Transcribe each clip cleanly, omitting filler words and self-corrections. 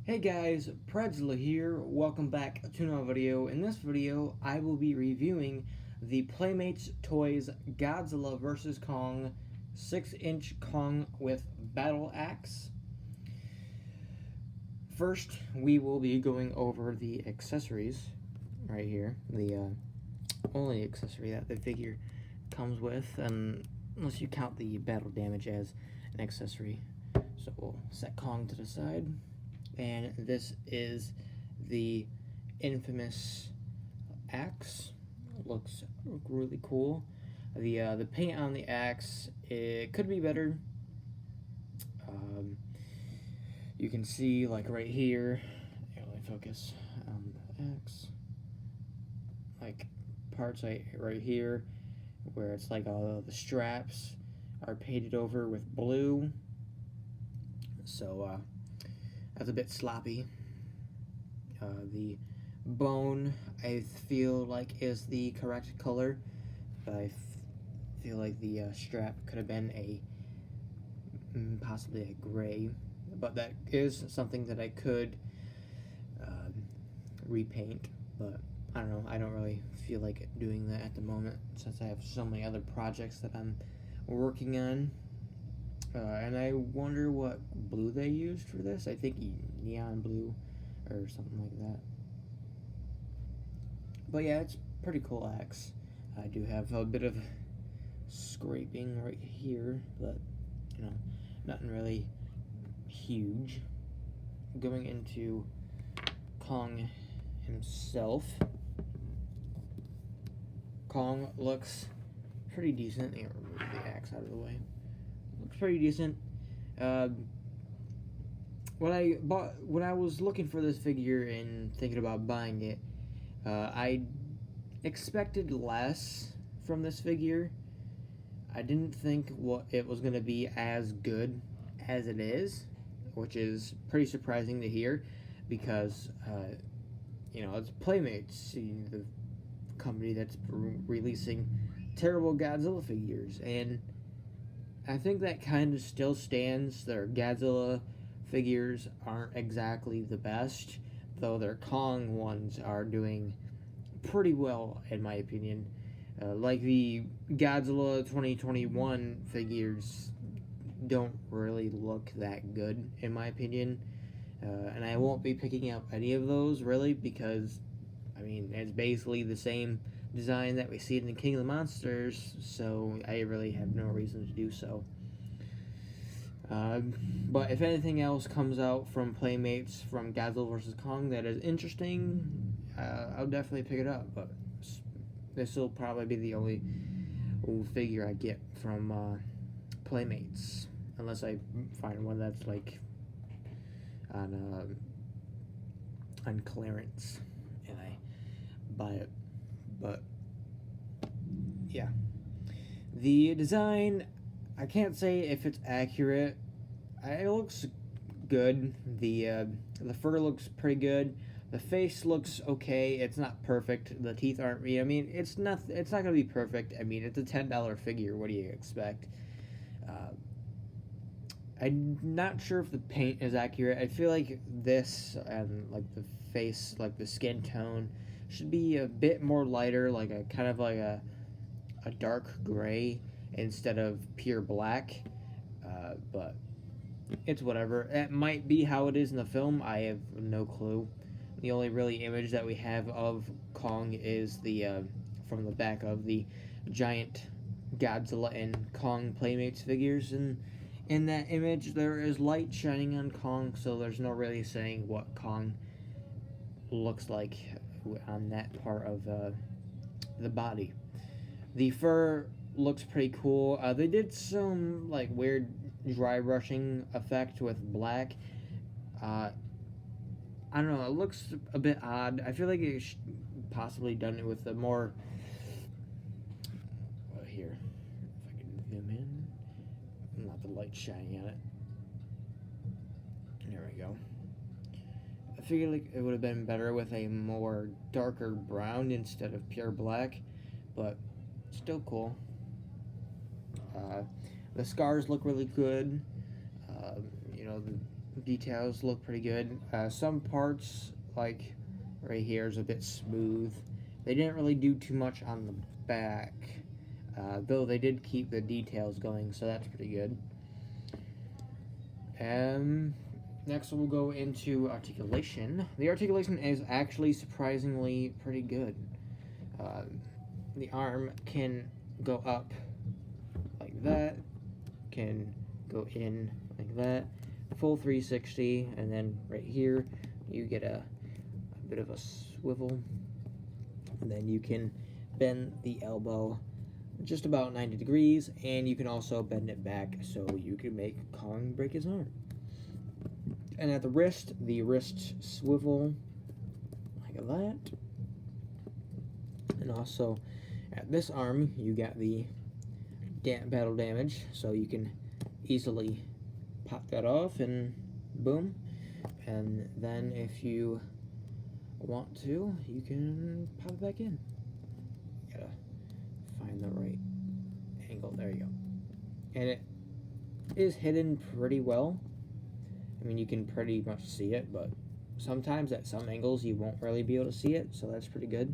Hey guys, Predzla here. Welcome back to another video. In this video, I will be reviewing the Playmates Toys Godzilla vs. Kong 6-inch Kong with battle axe. First, we will be going over the accessories right here. The only accessory that the figure comes with, unless you count the battle damage as an accessory. So we'll set Kong to the side. And this is the infamous axe. Looks really cool. The paint on the axe, it could be better. You can see, like right here, let me focus on the axe, like parts right here where it's like all the straps are painted over with blue, so that's a bit sloppy. The bone, I feel like, is the correct color, but I feel like the strap could have been possibly a gray, but that is something that I could repaint, but I don't know, I don't really feel like doing that at the moment since I have so many other projects that I'm working on. And I wonder what blue they used for this. I think neon blue or something like that. But yeah, it's a pretty cool axe. I do have a bit of scraping right here, but you know, nothing really huge. Going into Kong himself. Kong looks pretty decent. Let me remove the axe out of the way. Looks pretty decent. When I was looking for this figure and thinking about buying it, I expected less from this figure. I didn't think it was going to be as good as it is, which is pretty surprising to hear because, it's Playmates, the company that's releasing terrible Godzilla figures, and I think that kind of still stands. Their Godzilla figures aren't exactly the best, though their Kong ones are doing pretty well, in my opinion. Like the Godzilla 2021 figures don't really look that good, in my opinion. And I won't be picking up any of those, really, because, it's basically the same design that we see in the King of the Monsters, so I really have no reason to do so. But if anything else comes out from Playmates from Godzilla vs. Kong that is interesting, I'll definitely pick it up, but this will probably be the only figure I get from Playmates, unless I find one that's like on clearance and I buy it. But yeah, the design, I can't say if it's accurate. It looks good. The fur looks pretty good. The face looks okay. It's not perfect. The teeth aren't. It's not. It's not gonna be perfect. It's a $10 figure. What do you expect? I'm not sure if the paint is accurate. I feel like this and like the face, like the skin tone, should be a bit more lighter, like a kind of like a dark gray instead of pure black. But it's whatever. It might be how it is in the film. I have no clue. The only really image that we have of Kong is the from the back of the giant Godzilla and Kong Playmates figures, and in that image there is light shining on Kong, so there's no really saying what Kong looks like on that part of the body. The fur looks pretty cool. They did some like weird dry brushing effect with black. I don't know, it looks a bit odd. I feel like it should possibly done it with a more here, if I can zoom in, not the light shining on it. There we go. I feel like it would have been better with a more darker brown instead of pure black, but still cool. The scars look really good. details look pretty good. Some parts, like right here, is a bit smooth. They didn't really do too much on the back, though they did keep the details going, so that's pretty good. Next we'll go into articulation. The articulation is actually surprisingly pretty good. The arm can go up like that, can go in like that, full 360, and then right here you get a bit of a swivel, and then you can bend the elbow just about 90 degrees, and you can also bend it back so you can make Kong break his arm. And at the wrist swivel like that, and also at this arm you got the battle damage, so you can easily pop that off and boom. And then if you want to, you can pop it back in. You gotta find the right angle. There you go. And it is hidden pretty well. I mean, you can pretty much see it, but sometimes at some angles you won't really be able to see it, so that's pretty good.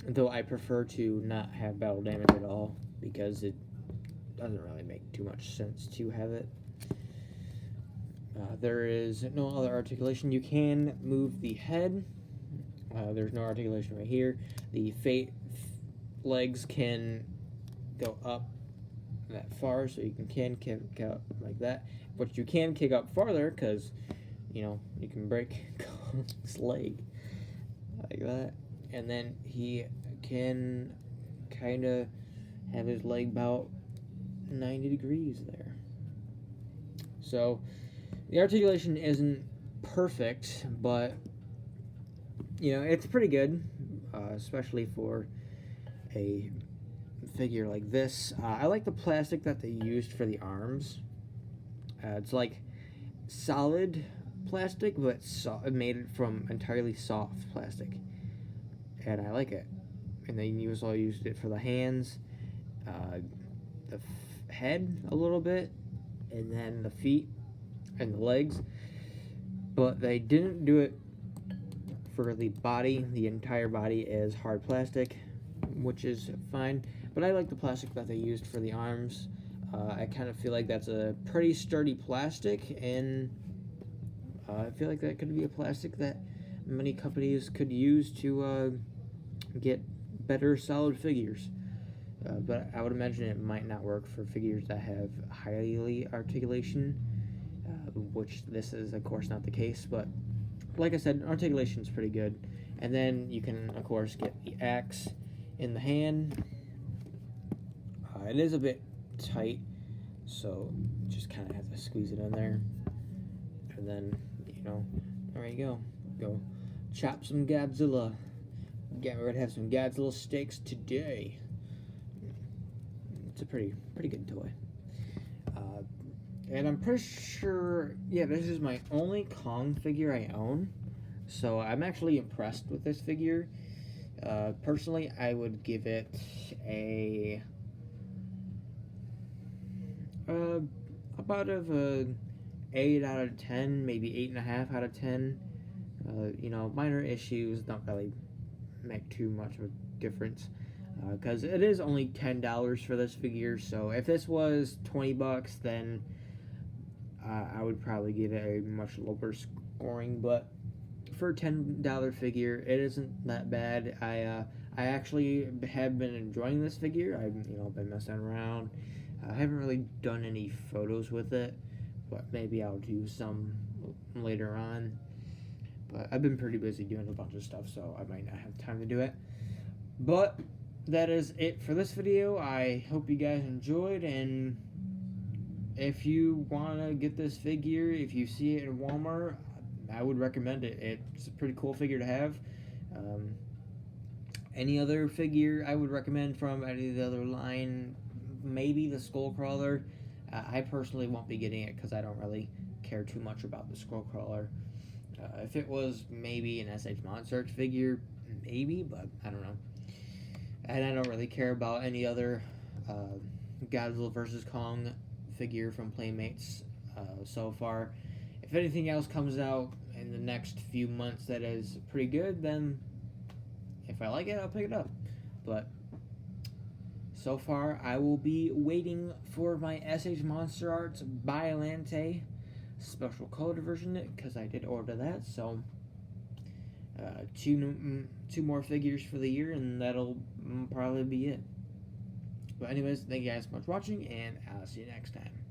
Though I prefer to not have battle damage at all, because it doesn't really make too much sense to have it. There is no other articulation. You can move the head. There's no articulation right here. The legs can go up that far, so you can kick out like that. But you can kick up farther, because, you know, you can break Kong's leg like that. And then he can kind of have his leg about 90 degrees there. So the articulation isn't perfect, but, you know, it's pretty good, especially for a figure like this. I like the plastic that they used for the arms. It's like solid plastic, but made it from entirely soft plastic, and I like it. And then you also used it for the hands, the head a little bit, and then the feet and the legs. But they didn't do it for the body. The entire body is hard plastic, which is fine. But I like the plastic that they used for the arms. I kind of feel like that's a pretty sturdy plastic, and I feel like that could be a plastic that many companies could use to get better solid figures. But I would imagine it might not work for figures that have highly articulation, which this is of course not the case. But like I said, articulation is pretty good. And then you can of course get the axe in the hand. It is a bit tight, so just kind of have to squeeze it in there, and then, you know, there you go. Go chop some Godzilla. We're gonna have some Godzilla steaks today. It's a pretty good toy. And I'm pretty sure, yeah, this is my only Kong figure I own, so I'm actually impressed with this figure. Personally, I would give it a about of a 8 out of 10, maybe 8.5 out of 10. You know, minor issues don't really make too much of a difference, because it is only $10 for this figure. So if this was $20, then I would probably give it a much lower scoring. But for a $10 figure, it isn't that bad. I actually have been enjoying this figure. I've been messing around. I haven't really done any photos with it, but maybe I'll do some later on. But I've been pretty busy doing a bunch of stuff, so I might not have time to do it. But that is it for this video. I hope you guys enjoyed, and if you want to get this figure, if you see it in Walmart, I would recommend it. It's a pretty cool figure to have. Any other figure I would recommend from any of the other line, maybe the Skullcrawler. I personally won't be getting it because I don't really care too much about the Skullcrawler. If it was maybe an SH Monsearch figure, maybe, but I don't know. And I don't really care about any other Godzilla vs. Kong figure from Playmates. so far. If anything else comes out in the next few months that is pretty good, then if I like it, I'll pick it up. But so far, I will be waiting for my SH Monster Arts Biolante special colored version, because I did order that. So two more figures for the year, and that'll probably be it. But anyways, thank you guys so much for watching, and I'll see you next time.